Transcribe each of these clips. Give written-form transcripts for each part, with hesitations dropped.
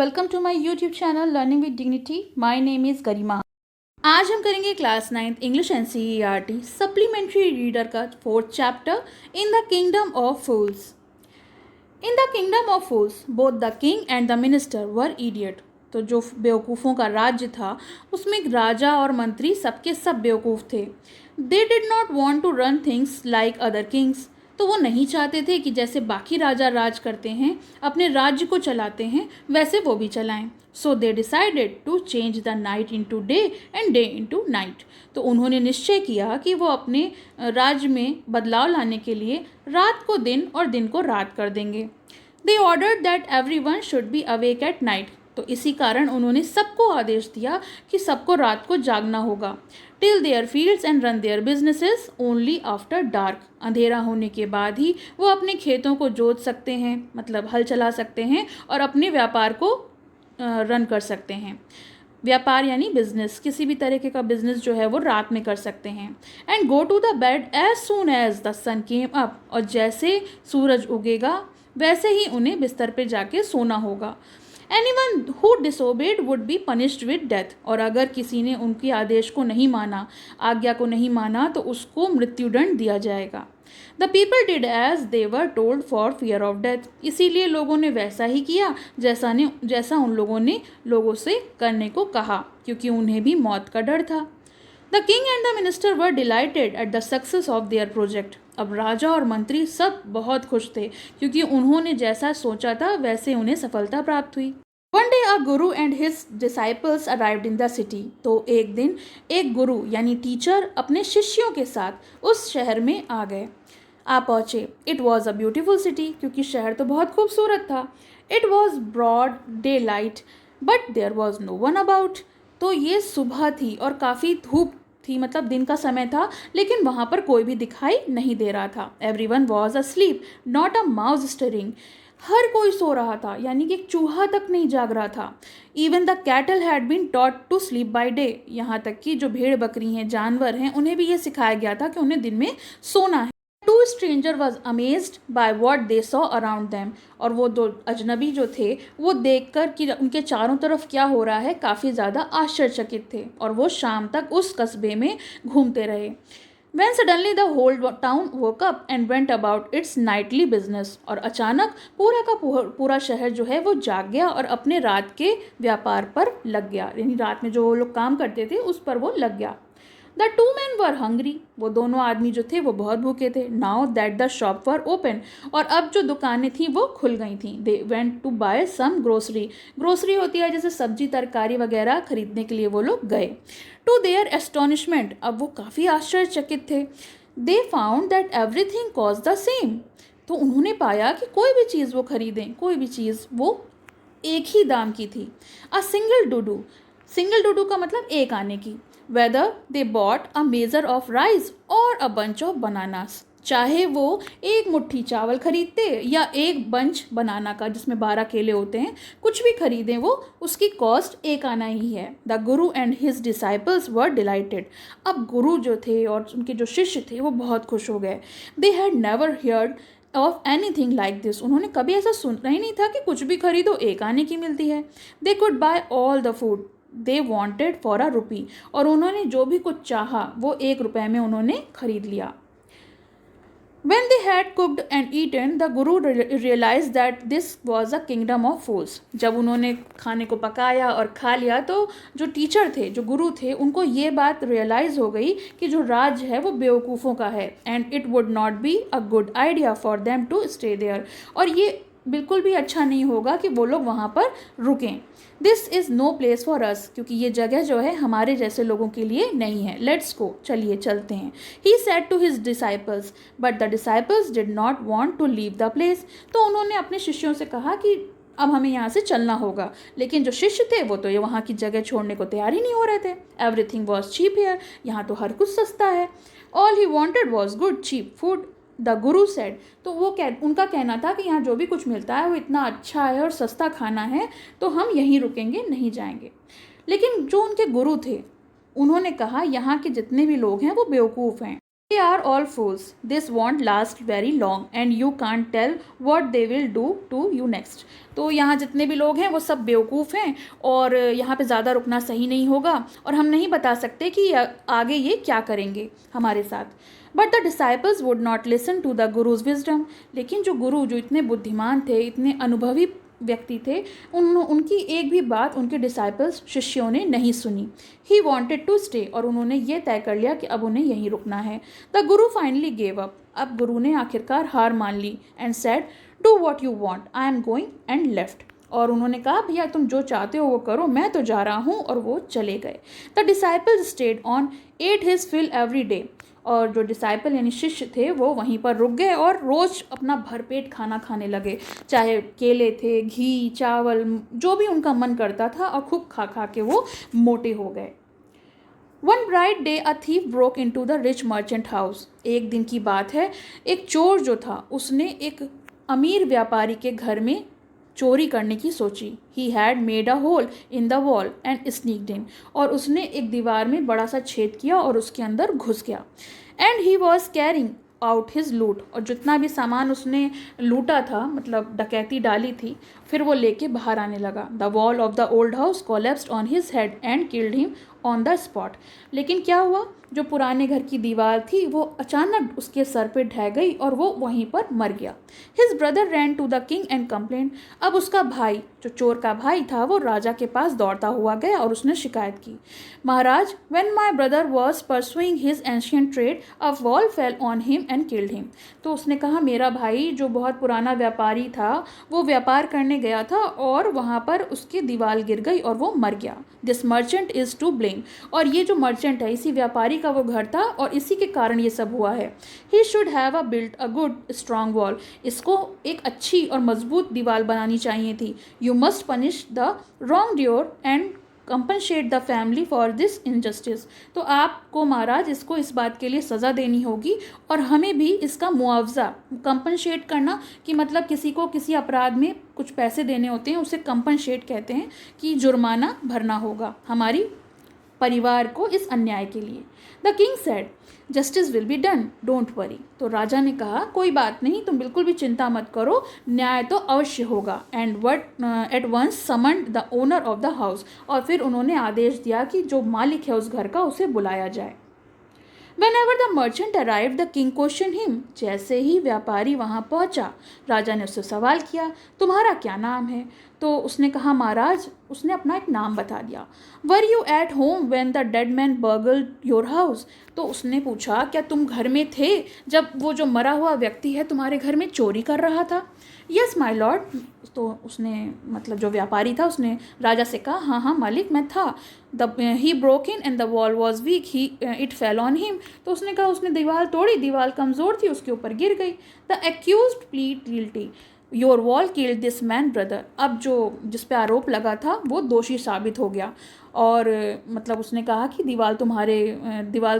Welcome to my YouTube channel learning with dignity. My name is Garima. आज हम करेंगे class 9th English NCERT supplementary reader का 4th chapter in the kingdom of fools. In the kingdom of fools both the king and the minister were idiot. तो जो बेवकूफ़ों का राज्य था उसमें राजा और मंत्री सबके सब बेवकूफ़ थे। They did not want to run things like other kings. तो वो नहीं चाहते थे कि जैसे बाकी राजा राज करते हैं, अपने राज्य को चलाते हैं, वैसे वो भी चलाएं। So they decided to change the night into day and day into night. तो उन्होंने निश्चय किया कि वो अपने राज्य में बदलाव लाने के लिए रात को दिन और दिन को रात कर देंगे। They ordered that every one should be awake at night. तो इसी कारण उन्होंने सबको आदेश दिया कि सबको रात को जागना होगा। Till there fields and run their businesses only after dark. अंधेरा होने के बाद ही वो अपने खेतों को जोत सकते हैं, मतलब हल चला सकते हैं, और अपने व्यापार को रन कर सकते हैं। व्यापार यानी बिजनेस, किसी भी तरीके का बिजनेस जो है वो रात में कर सकते हैं। And go to the bed as soon as the sun came up. और जैसे सूरज उगेगा वैसे ही उन्हें बिस्तर पे जाके सोना होगा। Anyone who disobeyed would be punished with death। और अगर किसी ने उनके आदेश को नहीं माना, आज्ञा को नहीं माना, तो उसको मृत्युदंड दिया जाएगा। The people did as they were told for fear of death। इसीलिए लोगों ने वैसा ही किया जैसा उन लोगों ने लोगों से करने को कहा, क्योंकि उन्हें भी मौत का डर था। The king and the minister were delighted at the success of their project। अब राजा और मंत्री सब बहुत खुश थे, क्योंकि उन्होंने जैसा सोचा था वैसे उन्हें सफलता प्राप्त हुई। One day a guru and his disciples arrived in the city। तो एक दिन एक गुरु यानी टीचर अपने शिष्यों के साथ उस शहर में आ गए, आ पहुँचे। It was a beautiful city, क्योंकि शहर तो बहुत खूबसूरत था। It was broad daylight, but there was no one about। तो ये सुबह थी और काफ़ी धूप थी, मतलब दिन का समय था, लेकिन वहाँ पर कोई भी दिखाई नहीं दे रहा था। Everyone was asleep, not a mouse stirring। हर कोई सो रहा था, यानी कि एक चूहा तक नहीं जाग रहा था। Even the cattle had been taught to sleep by day। यहाँ तक कि जो भेड़ बकरी हैं, जानवर हैं, उन्हें भी ये सिखाया गया था कि उन्हें दिन में सोना है। Two stranger was amazed by what they saw around them। और वो दो अजनबी जो थे वो देखकर कि उनके चारों तरफ क्या हो रहा है काफ़ी ज़्यादा आश्चर्यचकित थे, और वो शाम तक उस कस्बे में घूमते रहे। When suddenly the whole town woke up and went about its nightly business। और अचानक पूरा का पूरा शहर जो है वो जाग गया और अपने रात के व्यापार पर लग गया, यानी रात में जो वो लोग काम करते थे उस पर वो लग गया। The two men were hungry। वो दोनों आदमी जो थे वो बहुत भूखे थे। Now that the shop were open। और अब जो दुकानें थी वो खुल गई थी। They went to buy some grocery। Grocery होती है जैसे सब्जी तरकारी वगैरह खरीदने के लिए वो लोग गए। To their astonishment, अब वो काफ़ी आश्चर्यचकित थे। They found that everything cost the same। तो उन्होंने पाया कि कोई भी चीज़ वो खरीदें, कोई भी चीज़ वो एक ही दाम की थी। A single dodo। सिंगल डूडू का मतलब एक आने की। Whether they bought a measure of rice or a bunch of bananas। चाहे वो एक मुट्ठी चावल खरीदते या एक बंच बनाना का जिसमें 12 केले होते हैं, कुछ भी खरीदें वो उसकी कॉस्ट एक आना ही है। The Guru and his disciples were dilated. अब गुरु जो थे और उनके जो शिष्य थे वो बहुत खुश हो गए। They had never heard of anything like this. उन्होंने कभी ऐसा सुना ही नहीं था कि कुछ भी खरीदो एक आने की मिलती है। They could buy all the food they wanted for a rupee. और उन्होंने जो भी कुछ चाहा वो 1 रुपये में उन्होंने खरीद लिया। When they had cooked and eaten, the guru realized that this was a kingdom of fools। जब उन्होंने खाने को पकाया और खा लिया तो जो टीचर थे, जो गुरु थे, उनको ये बात रियलाइज़ हो गई कि जो राज है वो बेवकूफ़ों का है। And it would not be a good idea for them to stay there. और ये बिल्कुल भी अच्छा नहीं होगा कि वो लोग वहाँ पर रुकें। This is no place for us. क्योंकि ये जगह जो है हमारे जैसे लोगों के लिए नहीं है। लेट्स गो, चलिए चलते हैं। He said to his disciples but the disciples did not want to leave the place. तो उन्होंने अपने शिष्यों से कहा कि अब हमें यहाँ से चलना होगा, लेकिन जो शिष्य थे वो तो ये वहाँ की जगह छोड़ने को तैयार ही नहीं हो रहे थे। Everything was cheap here. यहाँ तो हर कुछ सस्ता है। All he wanted was good cheap food the guru said. तो वो उनका कहना था कि यहाँ जो भी कुछ मिलता है वो इतना अच्छा है और सस्ता खाना है, तो हम यहीं रुकेंगे, नहीं जाएंगे। लेकिन जो उनके गुरु थे उन्होंने कहा यहाँ के जितने भी लोग हैं वो बेवकूफ़ हैं। They are all fools. This won't last very long and you can't tell what they will do to you next. तो यहाँ जितने भी लोग हैं वो सब बेवकूफ़ हैं और यहाँ पे ज़्यादा रुकना सही नहीं होगा और हम नहीं बता सकते कि आगे ये क्या करेंगे हमारे साथ. But the disciples would not listen to the guru's wisdom. लेकिन जो गुरु जो इतने बुद्धिमान थे, इतने अनुभवी व्यक्ति थे, उनकी एक भी बात उनके डिसाइपल्स शिष्यों ने नहीं सुनी. He wanted to stay. और उन्होंने ये तय कर लिया कि अब उन्हें यहीं रुकना है. The Guru finally gave up. अब गुरु ने आखिरकार हार मान ली and said do what you want, I am going, and left. और उन्होंने कहा भैया तुम जो चाहते हो वो करो, मैं तो जा रहा हूँ. और वो चले गए. The disciples stayed on, ate his fill every day. और जो डिसाइपल यानी शिष्य थे वो वहीं पर रुक गए और रोज़ अपना भरपेट खाना खाने लगे. चाहे केले थे, घी, चावल, जो भी उनका मन करता था, और खूब खा खा के वो मोटे हो गए. One bright day a thief broke into the rich merchant house. एक दिन की बात है, एक चोर जो था उसने एक अमीर व्यापारी के घर में चोरी करने की सोची. He had made a hole in the wall and sneaked in. और उसने एक दीवार में बड़ा सा छेद किया और उसके अंदर घुस गया. And he was carrying out his लूट. और जितना भी सामान उसने लूटा था, मतलब डकैती डाली थी, फिर वो लेके बाहर आने लगा. The wall of the old house collapsed on his head and killed him on the spot. लेकिन क्या हुआ, जो पुराने घर की दीवार थी वो अचानक उसके सर पे ढह गई और वो वहीं पर मर गया. His brother ran to the king and complained. अब उसका भाई, जो चोर का भाई था, वो राजा के पास दौड़ता हुआ गया और उसने शिकायत की. महाराज, when my brother was pursuing his ancient trade, a wall fell on him and killed him. तो उसने कहा मेरा भाई जो बहुत पुराना व्यापारी था, वो व्यापार करने गया था और वहाँ पर उसकी दीवार गिर गई और वो मर गया. This merchant is to blame. और ये जो मर्चेंट है, इसी व्यापारी का वो घर था और इसी के कारण ये सब हुआ है. He should have a built a good strong wall. इसको एक अच्छी और मजबूत दीवार बनानी चाहिए थी. You must punish the wrongdoer and compensate the family for this injustice. तो आपको महाराज इसको इस बात के लिए सज़ा देनी होगी और हमें भी इसका मुआवजा, कंपनशेट करना कि मतलब किसी को किसी अपराध में कुछ पैसे देने होते हैं, उसे कंपनशेट कहते हैं, कि जुर्माना भरना होगा हमारी परिवार को इस अन्याय के लिए. The king said justice will be done, don't worry. तो राजा ने कहा कोई बात नहीं, तुम बिल्कुल भी चिंता मत करो, न्याय तो अवश्य होगा. And what at once summoned the owner of the house. और फिर उन्होंने आदेश दिया कि जो मालिक है उस घर का, उसे बुलाया जाए. Whenever the merchant arrived, the king questioned him. जैसे ही व्यापारी वहाँ पहुँचा, राजा ने उससे सवाल किया तुम्हारा क्या नाम है. तो उसने कहा महाराज, उसने अपना एक नाम बता दिया. Were you at home when the dead man burgled your house. तो उसने पूछा क्या तुम घर में थे जब वो जो मरा हुआ व्यक्ति है तुम्हारे घर में चोरी कर रहा था. Yes my Lord. तो उसने, मतलब जो व्यापारी था, उसने राजा से कहा हाँ हाँ मालिक मैं था. He broke in and the wall was weak, he it fail on him. तो उसने कहा उसने दीवार तोड़ी, दीवार कमज़ोर थी, उसके ऊपर गिर गई. The accused plead guilty, your wall killed this man brother. अब जो जिस पे आरोप लगा था वो दोषी साबित हो गया. और मतलब उसने कहा कि दीवार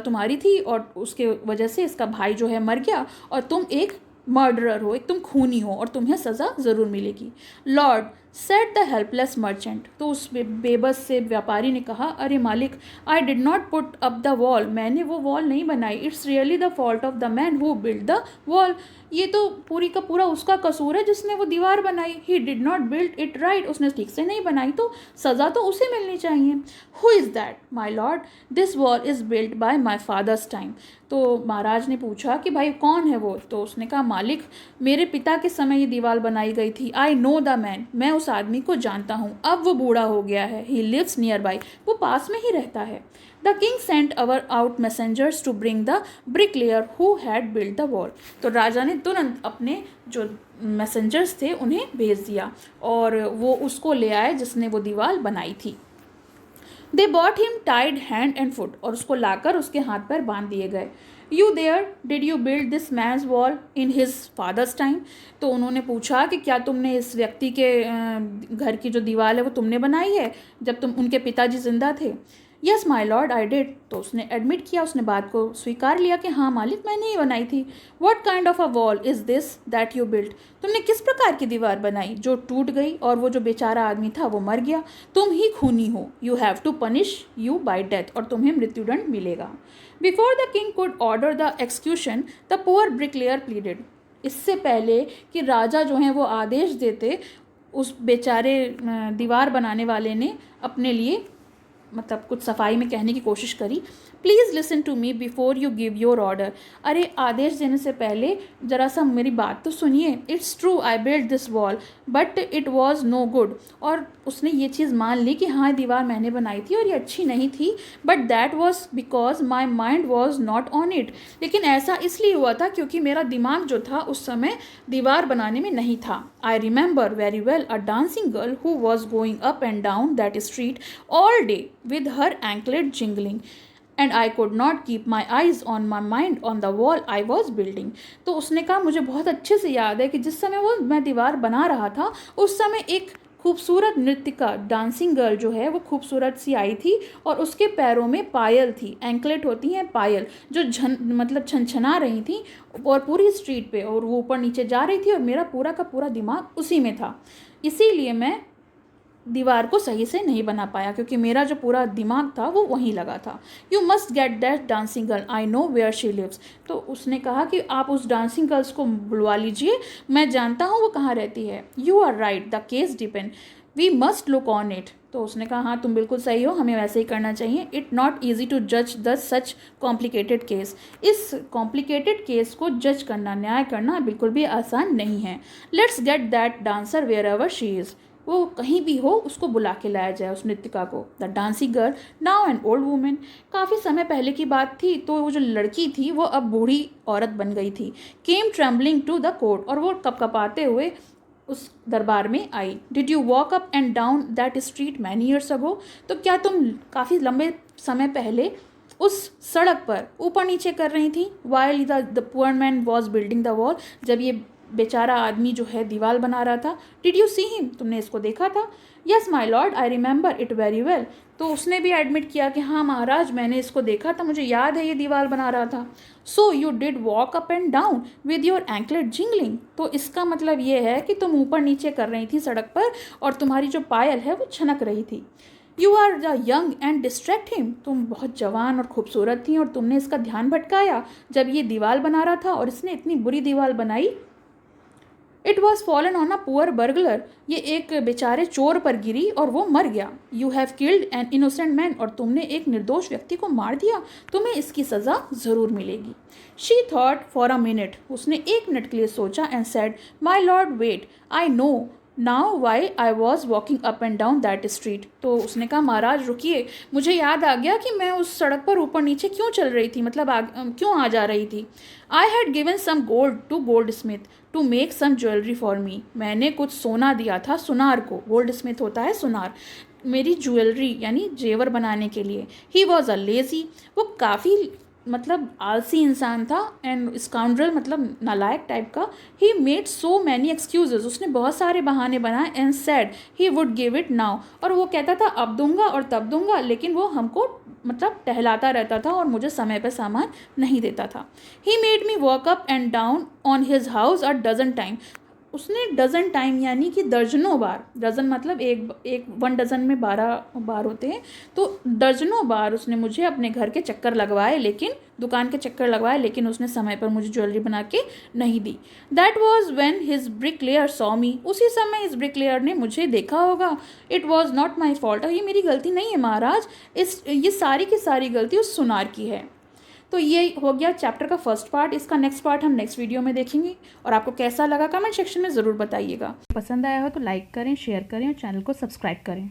तुम्हारी थी और उसके वजह से इसका भाई जो है मर गया और तुम एक मर्डरर हो, एक तुम खूनी हो और तुम्हें सज़ा ज़रूर मिलेगी. Lord said the helpless merchant. तो उस बेबस से व्यापारी ने कहा अरे मालिक, I did not put up the wall, मैंने वो वॉल नहीं बनाई. It's really the fault of the man who build the wall. ये तो पूरी का पूरा उसका कसूर है जिसने वो दीवार बनाई. He did not build it right, उसने ठीक से नहीं बनाई, तो सज़ा तो उसे मिलनी चाहिए. Who is that my lord, this wall is build by my father's time. तो महाराज ने पूछा कि भाई कौन है वो. तो उसने कहा मालिक, मेरे पिता के समय ये दीवार बनाई गई थी. आई नो द मैन, मैं उस आदमी को जानता हूँ. अब वो बूढ़ा हो गया है. ही लिव्स नियर बाई, वो पास में ही रहता है. The king sent our out messengers to bring the bricklayer who had build the wall. तो राजा ने तुरंत अपने जो मैसेंजर्स थे उन्हें भेज दिया और वो उसको ले आए जिसने वो दीवार बनाई थी. They brought him tied hand and foot. और उसको लाकर उसके हाथ पैर बांध दिए गए. You there, did you build this man's wall in his father's time. तो उन्होंने पूछा कि क्या तुमने इस व्यक्ति के घर की जो दीवार है वो तुमने बनाई है जब तुम उनके पिताजी जिंदा थे. Yes my lord I did. तो उसने एडमिट किया, उसने बात को स्वीकार लिया कि हाँ मालिक मैंने ही बनाई थी। What kind of a wall is this that you built. तुमने किस प्रकार की दीवार बनाई जो टूट गई और वो जो बेचारा आदमी था वो मर गया। तुम ही खूनी हो। You have to punish you by death. और तुम्हें मृत्युदंड मिलेगा। Before the king could order the execution the poor bricklayer pleaded. इससे पहले कि राजा जो हैं वो आदेश देते, उस बेचारे दीवार बनाने वाले ने अपने लिए मतलब कुछ सफाई में कहने की कोशिश करी। Please listen to me before you give your order. अरे आदेश देने से पहले ज़रा सा मेरी बात तो सुनिए। It's true I build this wall but it was no good. और उसने ये चीज़ मान ली कि हाँ दीवार मैंने बनाई थी और ये अच्छी नहीं थी, but that was because my mind was not on it. लेकिन ऐसा इसलिए हुआ था क्योंकि मेरा दिमाग जो था उस समय दीवार बनाने में नहीं था। I remember very well a dancing girl who was going up and down that street all day with her anklet jingling and I could not keep my eyes on my mind on the wall I was building। तो उसने कहा मुझे बहुत अच्छे से याद है कि जिस समय वो मैं दीवार बना रहा था उस समय एक खूबसूरत नृत्यिका डांसिंग गर्ल जो है वो खूबसूरत सी आई थी और उसके पैरों में पायल थी। एंकलेट होती हैं पायल, जो मतलब छनछना रही थी और पूरी स्ट्रीट पे, और वो ऊपर नीचे जा रही थी और मेरा पूरा का पूरा दिमाग उसी में था। इसीलिए मैं दीवार को सही से नहीं बना पाया क्योंकि मेरा जो पूरा दिमाग था वो वहीं लगा था। You must get that dancing girl I know where she lives. तो उसने कहा कि आप उस डांसिंग गर्ल्स को बुलवा लीजिए, मैं जानता हूँ वो कहाँ रहती है। You are right the case depend we must look on it. तो उसने कहा हाँ तुम बिल्कुल सही हो, हमें वैसे ही करना चाहिए। इट नॉट ईजी टू जज द सच कॉम्प्लिकेटेड केस। इस कॉम्प्लिकेटेड केस को जज करना, न्याय करना बिल्कुल भी आसान नहीं है। Let's get that dancer wherever she is. वो कहीं भी हो उसको बुला के लाया जाए, उस नृत्यिका को। The dancing girl now an old women. काफ़ी समय पहले की बात थी, तो वो जो लड़की थी वो अब बूढ़ी औरत बन गई थी। Came trembling to the court. और वो कपकपाते हुए उस दरबार में आई। Did you walk up and down that street many years ago. तो क्या तुम काफ़ी लंबे समय पहले उस सड़क पर ऊपर नीचे कर रही थी। While the poor man was building the wall. जब ये बेचारा आदमी जो है दीवार बना रहा था। Did you see him. तुमने इसको देखा था। Yes my lord I remember it very well. तो उसने भी एडमिट किया कि हाँ महाराज मैंने इसको देखा था, मुझे याद है ये दीवार बना रहा था। So you did walk up and down with your anklet jingling. तो इसका मतलब ये है कि तुम ऊपर नीचे कर रही थी सड़क पर और तुम्हारी जो पायल है वो छनक रही थी। You are the young and distract him. तुम बहुत जवान और खूबसूरत थी और तुमने इसका ध्यान भटकाया जब ये दीवार बना रहा था और इसने इतनी बुरी दीवार बनाई। It was fallen on a poor burglar. ये एक बेचारे चोर पर गिरी और वो मर गया। You have killed an innocent man. और तुमने एक निर्दोष व्यक्ति को मार दिया, तुम्हें इसकी सज़ा ज़रूर मिलेगी। She thought for a minute. उसने एक मिनट के लिए सोचा and said my lord wait I know now why I was walking up and down that street. तो उसने कहा महाराज रुकिए, मुझे याद आ गया कि मैं उस सड़क पर ऊपर नीचे क्यों चल रही थी, मतलब क्यों आ जा रही थी। I had given some gold to goldsmith to make some jewellery for me. मैंने कुछ सोना दिया था सुनार को। गोल्ड स्मिथ होता है सुनार, मेरी ज्वेलरी यानी जेवर बनाने के लिए। He was a lazy. वो काफ़ी मतलब आलसी इंसान था। एंड स्काउंड्रल मतलब नालायक टाइप का। He made so many excuses. उसने बहुत सारे बहाने बनाए। And sad he would give it now. और वो कहता था अब दूंगा और तब दूंगा, लेकिन वो हमको मतलब टहलाता रहता था और मुझे समय पर सामान नहीं देता था। He made me walk up and down on his house a dozen time. उसने डज़न टाइम यानी कि दर्जनों बार, डज़न मतलब एक 1 डज़न में 12 बार होते हैं, तो दर्जनों बार उसने मुझे अपने घर के चक्कर लगवाए, लेकिन दुकान के चक्कर लगवाए, लेकिन उसने समय पर मुझे ज्वेलरी बना के नहीं दी। That was when his bricklayer saw me. उसी समय इस ब्रिकलेयर ने मुझे देखा होगा। It was not my fault. ये मेरी गलती नहीं है महाराज, ये सारी की सारी गलती उस सुनार की है। तो ये हो गया चैप्टर का फर्स्ट पार्ट। इसका नेक्स्ट पार्ट हम नेक्स्ट वीडियो में देखेंगे। और आपको कैसा लगा कमेंट सेक्शन में ज़रूर बताइएगा। पसंद आया हो तो लाइक करें, शेयर करें और चैनल को सब्सक्राइब करें।